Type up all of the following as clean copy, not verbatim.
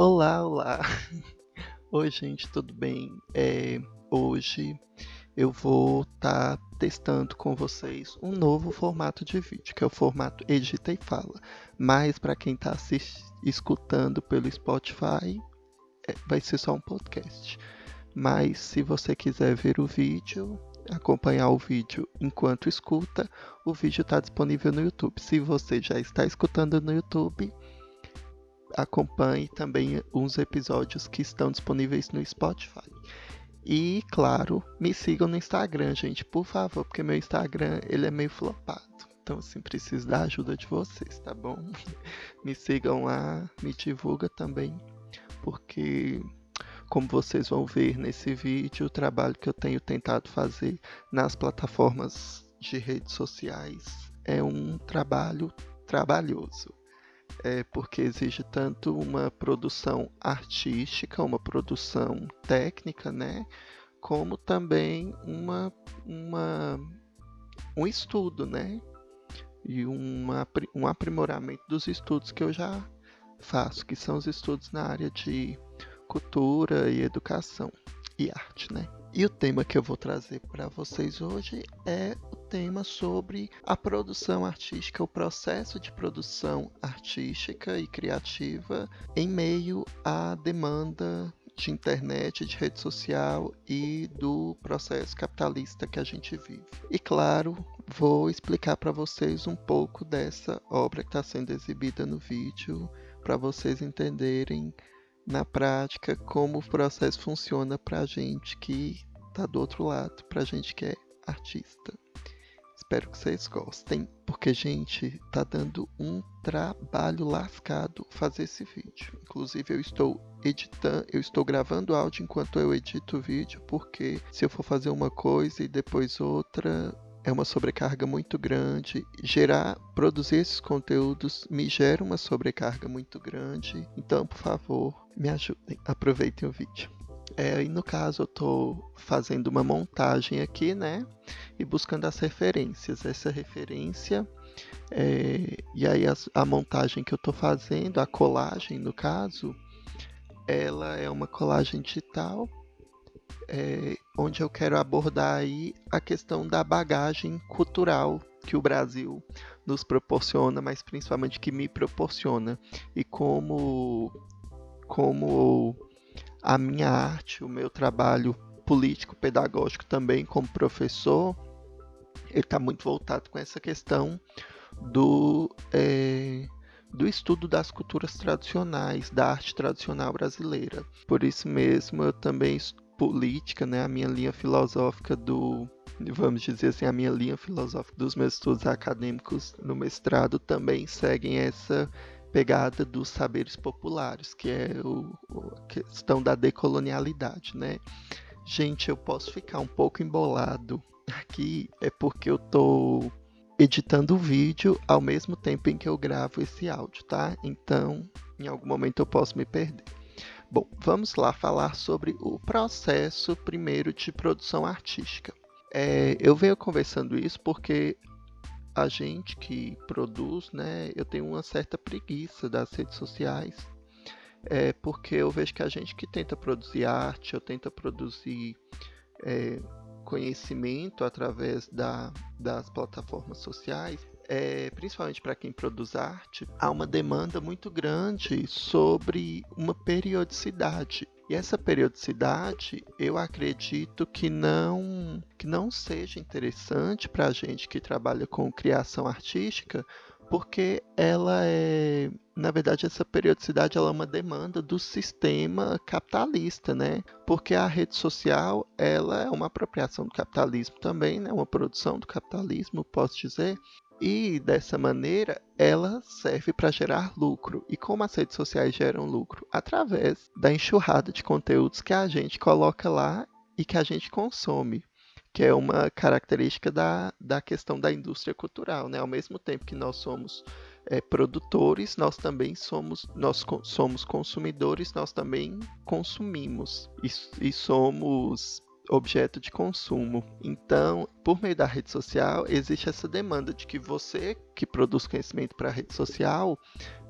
Olá, olá. Oi, gente, tudo bem? Hoje eu vou estar testando com vocês um novo formato de vídeo, que é o formato Edita e Fala. Mas para quem está escutando pelo Spotify, vai ser só um podcast. Mas se você quiser ver o vídeo, acompanhar o vídeo enquanto escuta, o vídeo está disponível no YouTube. Se você já está escutando no YouTube, acompanhe também uns episódios que estão disponíveis no Spotify. E, claro, me sigam no Instagram, gente, por favor, porque meu Instagram ele é meio flopado. Então, assim, preciso da ajuda de vocês, tá bom? Me sigam lá, me divulga também, porque, como vocês vão ver nesse vídeo, o trabalho que eu tenho tentado fazer nas plataformas de redes sociais é um trabalho trabalhoso. Porque exige tanto uma produção artística, uma produção técnica, né? Como também uma, um estudo, né? E um aprimoramento dos estudos que eu já faço, que são os estudos na área de cultura e educação e arte, né? E o tema que eu vou trazer para vocês hoje é o tema sobre a produção artística, o processo de produção artística e criativa em meio à demanda de internet, de rede social e do processo capitalista que a gente vive. E claro, vou explicar para vocês um pouco dessa obra que está sendo exibida no vídeo, para vocês entenderem na prática como o processo funciona pra gente que tá do outro lado, pra gente que é artista. Espero que vocês gostem, porque, gente, tá dando um trabalho lascado fazer esse vídeo. Inclusive, eu estou gravando áudio enquanto eu edito o vídeo, porque se eu for fazer uma coisa e depois outra, é uma sobrecarga muito grande. Produzir esses conteúdos me gera uma sobrecarga muito grande. Então, por favor, me ajudem, aproveitem o vídeo. E no caso, eu estou fazendo uma montagem aqui, né? E buscando as referências. Essa referência, e aí a montagem que eu estou fazendo, a colagem no caso, ela é uma colagem digital, onde eu quero abordar aí a questão da bagagem cultural que o Brasil nos proporciona, mas principalmente que me proporciona, e como a minha arte, o meu trabalho político-pedagógico também como professor, ele está muito voltado com essa questão do, do estudo das culturas tradicionais, da arte tradicional brasileira. Por isso mesmo, eu também política, né, a minha linha filosófica vamos dizer assim, a minha linha filosófica dos meus estudos acadêmicos no mestrado também seguem essa pegada dos saberes populares, que é a questão da decolonialidade, né? Gente, eu posso ficar um pouco embolado aqui, é porque eu tô editando o vídeo ao mesmo tempo em que eu gravo esse áudio, tá? Então, em algum momento eu posso me perder. Bom, vamos lá falar sobre o processo primeiro de produção artística. Eu venho conversando isso porque a gente que produz, né, eu tenho uma certa preguiça das redes sociais, porque eu vejo que a gente que tenta produzir arte, ou tenta produzir conhecimento através das plataformas sociais, principalmente para quem produz arte, há uma demanda muito grande sobre uma periodicidade. E essa periodicidade, eu acredito que não seja interessante para a gente que trabalha com criação artística, porque na verdade, essa periodicidade ela é uma demanda do sistema capitalista, né? Porque a rede social, ela é uma apropriação do capitalismo também, né? Uma produção do capitalismo, posso dizer. E dessa maneira, ela serve para gerar lucro. E como as redes sociais geram lucro? Através da enxurrada de conteúdos que a gente coloca lá e que a gente consome, que é uma característica da questão da indústria cultural, né? Ao mesmo tempo que nós somos produtores, nós também somos consumidores, nós também consumimos e somos objeto de consumo. Então, por meio da rede social, existe essa demanda de que você que produz conhecimento para a rede social,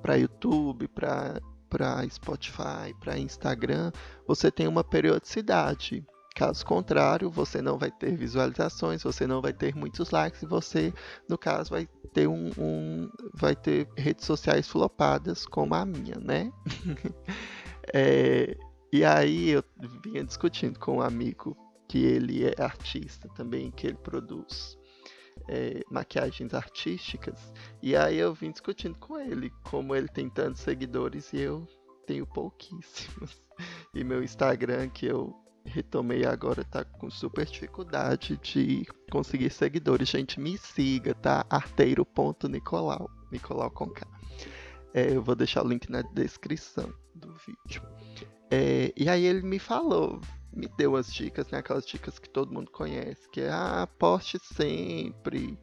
para YouTube, para para Spotify, para Instagram, você tem uma periodicidade. Caso contrário, você não vai ter visualizações, você não vai ter muitos likes e você, no caso, vai ter vai ter redes sociais flopadas como a minha, né? É, e aí eu vinha discutindo com um amigo que ele é artista também, que ele produz maquiagens artísticas. E aí eu vim discutindo com ele, como ele tem tantos seguidores e eu tenho pouquíssimos. E meu Instagram, que eu retomei agora, tá com super dificuldade de conseguir seguidores. Gente, me siga, tá? arteiro.nicolau, Nicolau com K. Eu vou deixar o link na descrição do vídeo. E aí ele me falou, me deu as dicas, né? Aquelas dicas que todo mundo conhece, que é, poste sempre,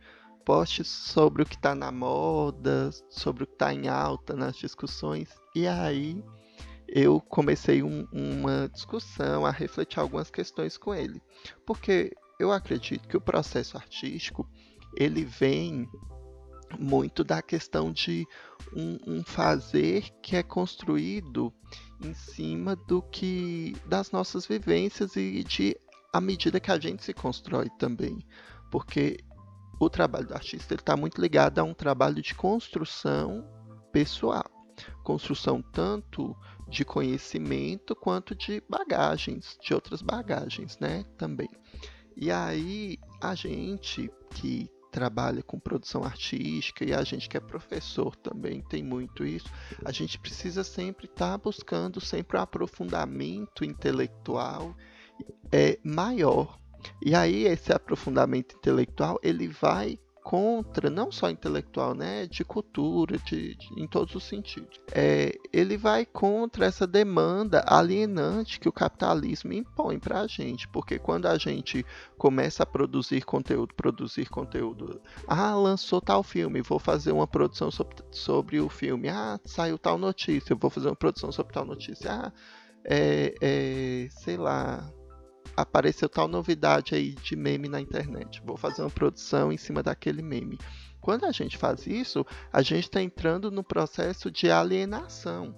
poste sobre o que tá na moda, sobre o que tá em alta nas discussões. E aí eu comecei uma discussão, a refletir algumas questões com ele. Porque eu acredito que o processo artístico, ele vem muito da questão de um fazer que é construído em cima das nossas vivências e à medida que a gente se constrói também. Porque o trabalho do artista está muito ligado a um trabalho de construção pessoal. Construção tanto de conhecimento quanto de bagagens, de outras bagagens, né, também. E aí, a gente que trabalha com produção artística e a gente que é professor também tem muito isso, a gente precisa sempre estar buscando sempre um aprofundamento intelectual maior. E aí esse aprofundamento intelectual, ele vai contra, não só intelectual, né, de cultura, em todos os sentidos. Ele vai contra essa demanda alienante que o capitalismo impõe para a gente, porque quando a gente começa a produzir conteúdo, lançou tal filme, vou fazer uma produção sobre o filme, saiu tal notícia, eu vou fazer uma produção sobre tal notícia, sei lá, apareceu tal novidade aí de meme na internet, vou fazer uma produção em cima daquele meme. Quando a gente faz isso, a gente está entrando no processo de alienação,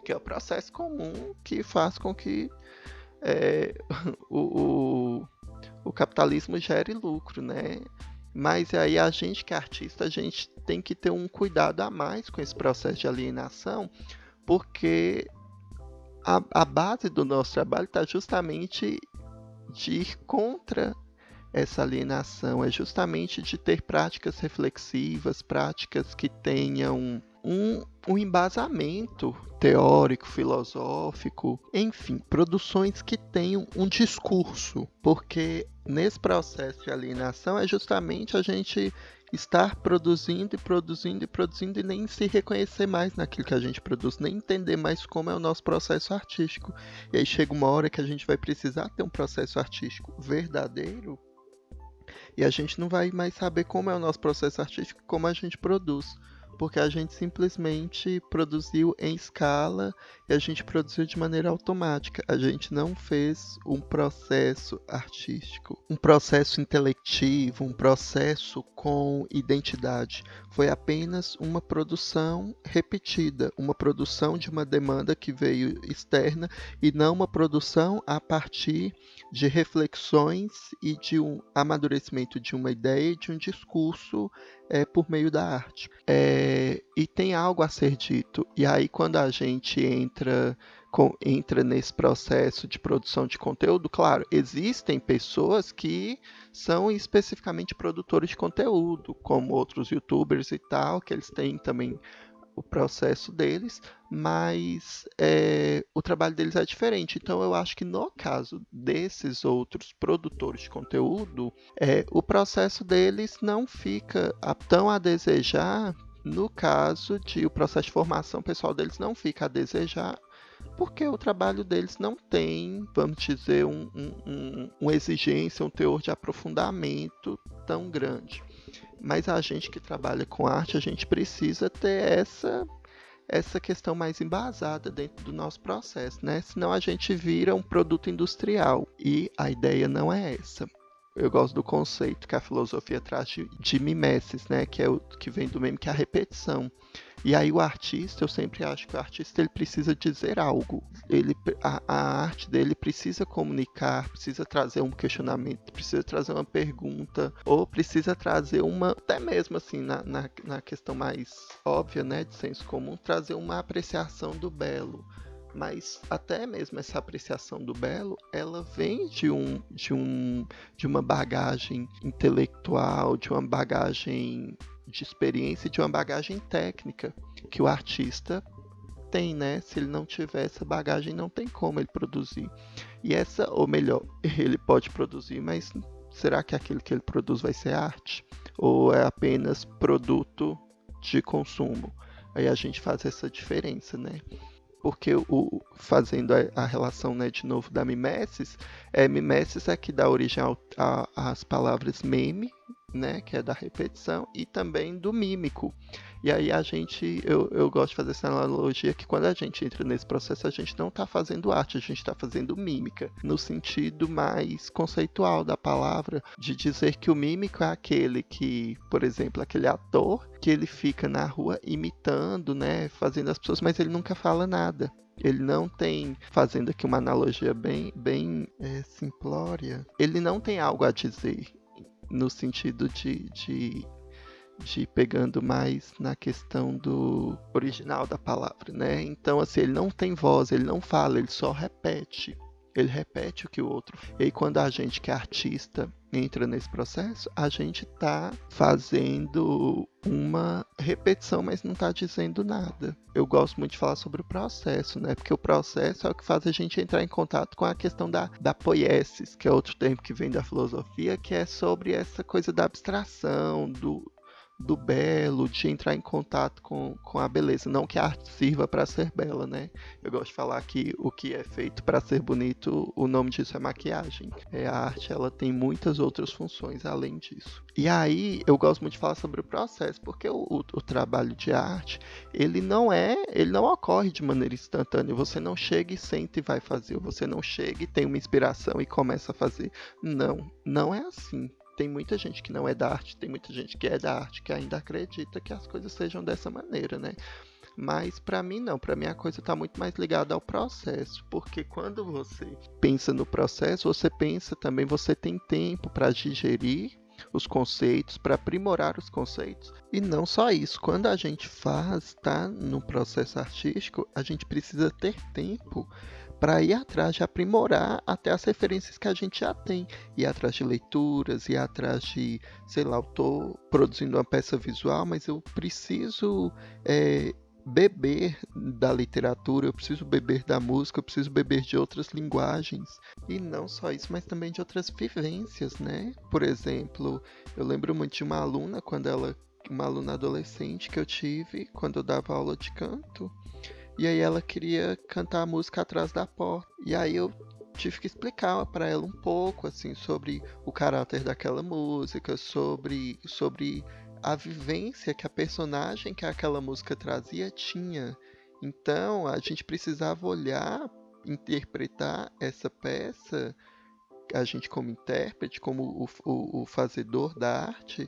que é o processo comum que faz com que o capitalismo gere lucro, né? Mas aí a gente que é artista, a gente tem que ter um cuidado a mais com esse processo de alienação, porque a base do nosso trabalho está justamente de ir contra essa alienação, é justamente de ter práticas reflexivas, práticas que tenham um embasamento teórico, filosófico, enfim, produções que tenham um discurso, porque nesse processo de alienação é justamente a gente estar produzindo e nem se reconhecer mais naquilo que a gente produz, nem entender mais como é o nosso processo artístico. E aí chega uma hora que a gente vai precisar ter um processo artístico verdadeiro e a gente não vai mais saber como é o nosso processo artístico, como a gente produz. Porque a gente simplesmente produziu em escala e a gente produziu de maneira automática. A gente não fez um processo artístico, um processo intelectivo, um processo com identidade. Foi apenas uma produção repetida, uma produção de uma demanda que veio externa e não uma produção a partir de reflexões e de um amadurecimento de uma ideia e de um discurso por meio da arte. E tem algo a ser dito. E aí, quando a gente entra nesse processo de produção de conteúdo, claro, existem pessoas que são especificamente produtores de conteúdo, como outros youtubers e tal, que eles têm também o processo deles, mas o trabalho deles é diferente. Então eu acho que no caso desses outros produtores de conteúdo, o processo deles não fica tão a desejar, no caso de o processo de formação pessoal deles não fica a desejar, porque o trabalho deles não tem, vamos dizer, uma exigência, um teor de aprofundamento tão grande. Mas a gente que trabalha com arte, a gente precisa ter essa questão mais embasada dentro do nosso processo, né? Senão a gente vira um produto industrial e a ideia não é essa. eu gosto do conceito que a filosofia traz de mimesis, né? Que é o que vem do meme, que é a repetição. E aí o artista, eu sempre acho que o artista ele precisa dizer algo. A arte dele precisa comunicar, precisa trazer um questionamento, precisa trazer uma pergunta, ou precisa trazer uma, até mesmo assim, na questão mais óbvia, né, de senso comum, trazer uma apreciação do belo. Mas até mesmo essa apreciação do belo, ela vem de uma bagagem intelectual, de uma bagagem de experiência, de uma bagagem técnica que o artista tem, né? Se ele não tiver essa bagagem, não tem como ele produzir. E essa, ou melhor, ele pode produzir, mas será que aquilo que ele produz vai ser arte? Ou é apenas produto de consumo? Aí a gente faz essa diferença, né? Porque fazendo a relação, né, de novo da mimesis, mimesis é que dá origem às palavras meme, né, que é da repetição, e também do mímico. E aí eu gosto de fazer essa analogia que quando a gente entra nesse processo, a gente não está fazendo arte, a gente está fazendo mímica, no sentido mais conceitual da palavra, de dizer que o mímico é aquele que, por exemplo, aquele ator que ele fica na rua imitando, né, fazendo as pessoas, mas ele nunca fala nada. Ele não tem, fazendo aqui uma analogia bem simplória, ele não tem algo a dizer, no sentido de pegando mais na questão do original da palavra, né? Então, assim, ele não tem voz, ele não fala, ele só repete. Ele repete o que o outro. E aí, quando a gente que é artista entra nesse processo, a gente tá fazendo uma repetição, mas não tá dizendo nada. Eu gosto muito de falar sobre o processo, né? Porque o processo é o que faz a gente entrar em contato com a questão da poiesis, que é outro termo que vem da filosofia, que é sobre essa coisa da abstração, do belo, de entrar em contato com a beleza. Não que a arte sirva para ser bela, né? Eu gosto de falar que o que é feito para ser bonito, o nome disso é maquiagem. A arte, ela tem muitas outras funções além disso. E aí, eu gosto muito de falar sobre o processo, porque o trabalho de arte, ele não ocorre de maneira instantânea. Você não chega e senta e vai fazer. Você não chega e tem uma inspiração e começa a fazer. Não é assim. Tem muita gente que não é da arte, tem muita gente que é da arte que ainda acredita que as coisas sejam dessa maneira, né? Mas para mim não, para mim a coisa está muito mais ligada ao processo, porque quando você pensa no processo, você pensa também, você tem tempo para digerir os conceitos, para aprimorar os conceitos. E não só isso, quando a gente tá no processo artístico, a gente precisa ter tempo para ir atrás de aprimorar até as referências que a gente já tem, ir atrás de leituras, ir atrás de, sei lá, eu estou produzindo uma peça visual, mas eu preciso beber da literatura, eu preciso beber da música, eu preciso beber de outras linguagens. E não só isso, mas também de outras vivências, né? Por exemplo, eu lembro muito de uma aluna adolescente que eu tive quando eu dava aula de canto. E aí ela queria cantar a música Atrás da Porta. E aí eu tive que explicar para ela um pouco assim sobre o caráter daquela música, sobre a vivência que a personagem que aquela música trazia tinha. Então a gente precisava olhar, interpretar essa peça, a gente como intérprete, como o fazedor da arte,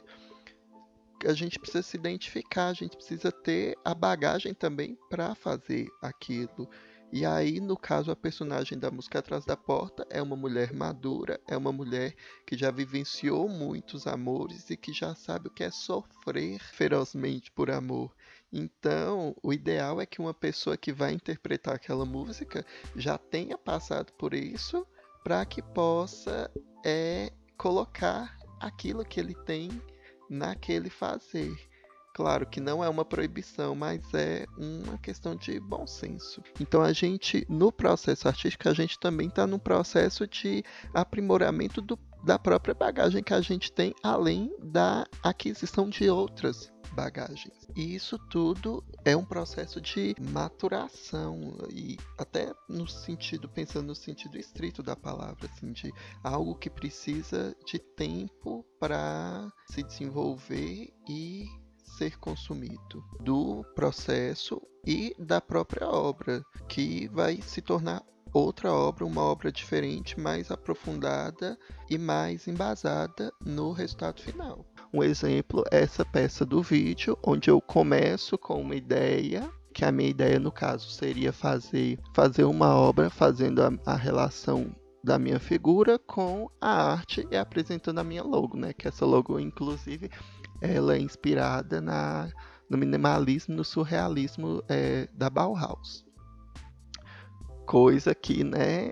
a gente precisa se identificar, a gente precisa ter a bagagem também para fazer aquilo. E aí, no caso, a personagem da música Atrás da Porta é uma mulher madura, é uma mulher que já vivenciou muitos amores e que já sabe o que é sofrer ferozmente por amor. Então, o ideal é que uma pessoa que vai interpretar aquela música já tenha passado por isso para que possa colocar aquilo que ele tem naquele fazer. Claro que não é uma proibição, mas é uma questão de bom senso. Então no processo artístico, a gente também está no processo de aprimoramento da própria bagagem que a gente tem, além da aquisição de outras bagagens. E isso tudo é um processo de maturação, e até pensando no sentido estrito da palavra, assim, de algo que precisa de tempo para se desenvolver e ser consumido, do processo e da própria obra, que vai se tornar outra obra, uma obra diferente, mais aprofundada e mais embasada no resultado final. Um exemplo é essa peça do vídeo, onde eu começo com uma ideia, que a minha ideia no caso seria fazer uma obra fazendo a relação da minha figura com a arte e apresentando a minha logo, né? Que essa logo, inclusive, ela é inspirada no minimalismo, no surrealismo da Bauhaus. Coisa que, né,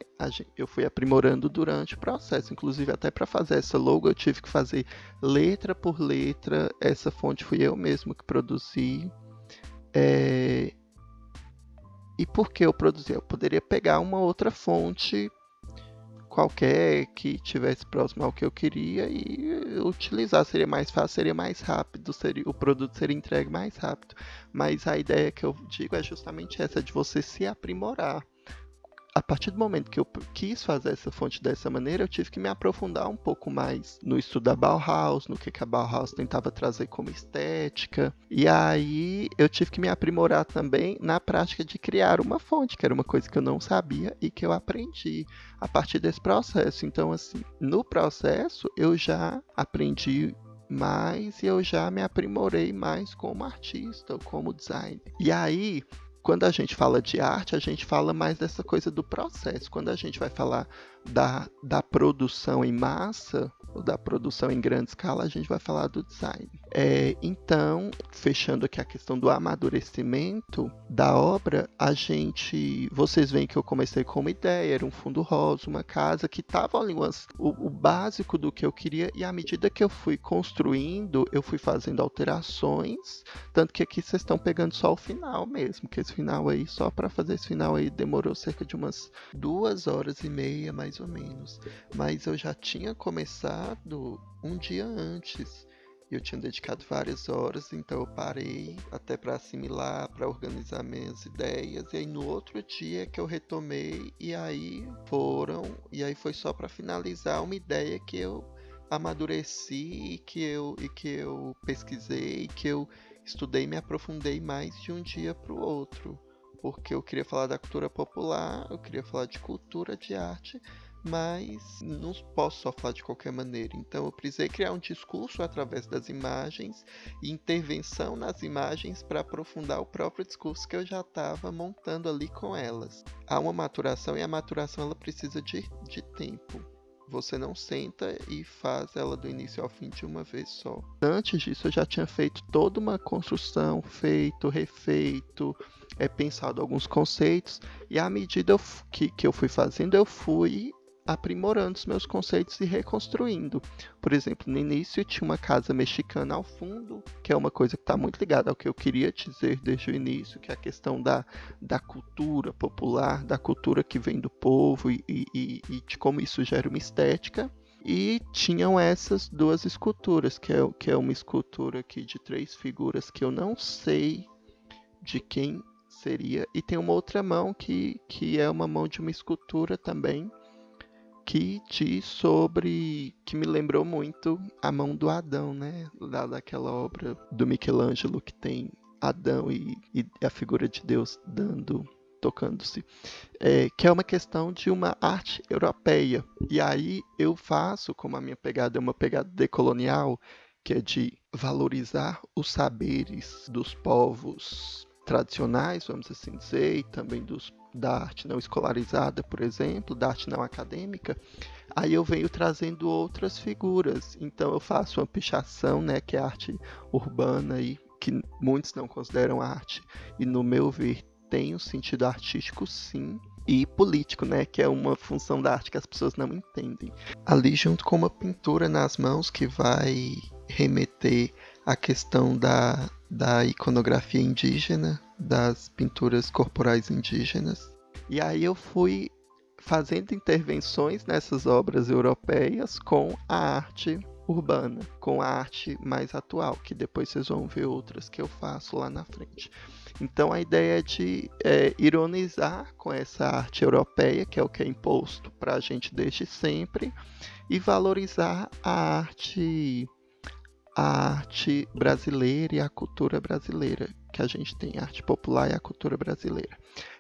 eu fui aprimorando durante o processo. Inclusive, até para fazer essa logo, eu tive que fazer letra por letra. Essa fonte fui eu mesmo que produzi. E por que eu produzi? Eu poderia pegar uma outra fonte qualquer que tivesse próximo ao que eu queria e utilizar. Seria mais fácil, seria mais rápido, o produto seria entregue mais rápido. Mas a ideia que eu digo é justamente essa, de você se aprimorar. A partir do momento que eu quis fazer essa fonte dessa maneira, eu tive que me aprofundar um pouco mais no estudo da Bauhaus, no que a Bauhaus tentava trazer como estética. E aí eu tive que me aprimorar também na prática de criar uma fonte, que era uma coisa que eu não sabia e que eu aprendi a partir desse processo. Então, assim, no processo eu já aprendi mais e eu já me aprimorei mais como artista, como designer. E aí, quando a gente fala de arte, a gente fala mais dessa coisa do processo. Quando a gente vai falar da produção em massa, ou da produção em grande escala, a gente vai falar do design. Então, fechando aqui a questão do amadurecimento da obra, vocês veem que eu comecei com uma ideia, era um fundo rosa, uma casa que estava ali o básico do que eu queria, e à medida que eu fui construindo, eu fui fazendo alterações, tanto que aqui vocês estão pegando só o final mesmo, que esse final aí, só para fazer esse final aí, demorou cerca de umas 2h30, mais ou menos. Mas eu já tinha começado um dia antes. Eu tinha dedicado várias horas, então eu parei até para assimilar, para organizar minhas ideias. E aí no outro dia que eu retomei, e aí foi só para finalizar uma ideia que eu amadureci e que eu pesquisei, que eu estudei e me aprofundei mais de um dia para o outro. Porque eu queria falar da cultura popular, eu queria falar de cultura, de arte, mas não posso só falar de qualquer maneira. Então eu precisei criar um discurso através das imagens e intervenção nas imagens para aprofundar o próprio discurso que eu já estava montando ali com elas. Há uma maturação, e a maturação ela precisa de tempo. Você não senta e faz ela do início ao fim de uma vez só. Antes disso eu já tinha feito toda uma construção, refeito, pensado alguns conceitos, e à medida que eu fui fazendo, eu fui aprimorando os meus conceitos e reconstruindo. Por exemplo, no início tinha uma casa mexicana ao fundo, que é uma coisa que está muito ligada ao que eu queria dizer desde o início, que é a questão da cultura popular, da cultura que vem do povo e de como isso gera uma estética. E tinham essas duas esculturas, que é uma escultura aqui de 3 figuras que eu não sei de quem seria. E tem uma outra mão que é uma mão de uma escultura também, que diz que me lembrou muito a mão do Adão, né? Daquela obra do Michelangelo que tem Adão e a figura de Deus tocando-se. Que é uma questão de uma arte europeia. E aí eu faço, como a minha pegada é uma pegada decolonial, que é de valorizar os saberes dos povos tradicionais, vamos assim dizer, e também da arte não escolarizada, por exemplo, da arte não acadêmica. Aí eu venho trazendo outras figuras. Então eu faço uma pichação, né, que é arte urbana, e que muitos não consideram arte, e no meu ver tem um sentido artístico, sim, e político, né, que é uma função da arte que as pessoas não entendem. Ali junto com uma pintura nas mãos que vai remeter à questão da iconografia indígena, das pinturas corporais indígenas. E aí eu fui fazendo intervenções nessas obras europeias com a arte urbana, com a arte mais atual, que depois vocês vão ver outras que eu faço lá na frente. Então a ideia é de ironizar com essa arte europeia, que é o que é imposto para a gente desde sempre, e valorizar a arte brasileira e a cultura brasileira, que a gente tem, a arte popular e a cultura brasileira.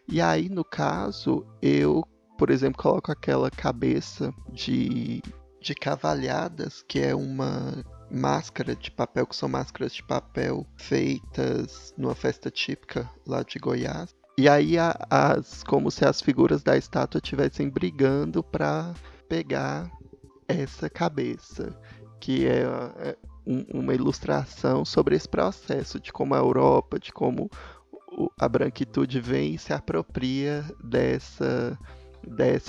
E aí, no caso, eu por exemplo, coloco aquela cabeça de cavalhadas, que é uma máscara de papel, que são máscaras de papel feitas numa festa típica lá de Goiás. E aí como se as figuras da estátua estivessem brigando para pegar essa cabeça, que é uma ilustração sobre esse processo de como a Europa, de como a branquitude vem e se apropria dessa,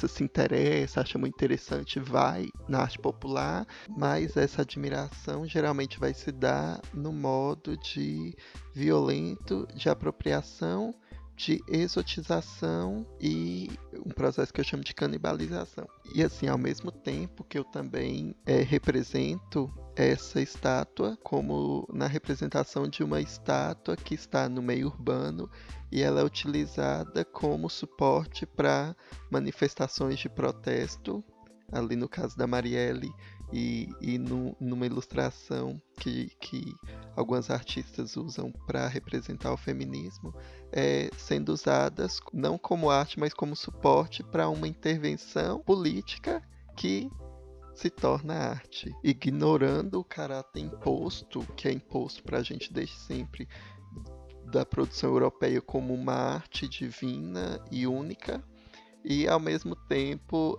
se interessa, acha muito interessante, vai na arte popular, mas essa admiração geralmente vai se dar no modo de violento, de apropriação, de exotização e um processo que eu chamo de canibalização. E assim, ao mesmo tempo que eu também represento essa estátua como na representação de uma estátua que está no meio urbano e ela é utilizada como suporte para manifestações de protesto, ali no caso da Marielle, e numa ilustração que algumas artistas usam para representar o feminismo, sendo usadas não como arte, mas como suporte para uma intervenção política que se torna arte, ignorando o caráter imposto, que é imposto para a gente desde sempre, da produção europeia como uma arte divina e única, e ao mesmo tempo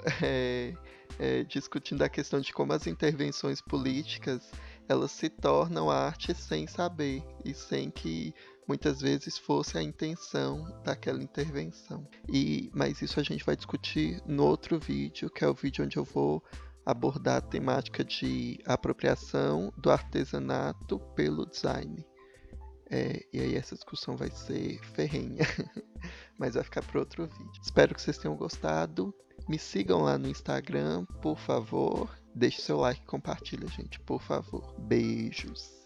discutindo a questão de como as intervenções políticas elas se tornam arte sem saber e sem que muitas vezes fosse a intenção daquela intervenção. Mas isso a gente vai discutir no outro vídeo, que é o vídeo onde eu vou abordar a temática de apropriação do artesanato pelo design. E aí essa discussão vai ser ferrenha, mas vai ficar para outro vídeo. Espero que vocês tenham gostado. Me sigam lá no Instagram, por favor. Deixe seu like e compartilha, gente, por favor. Beijos.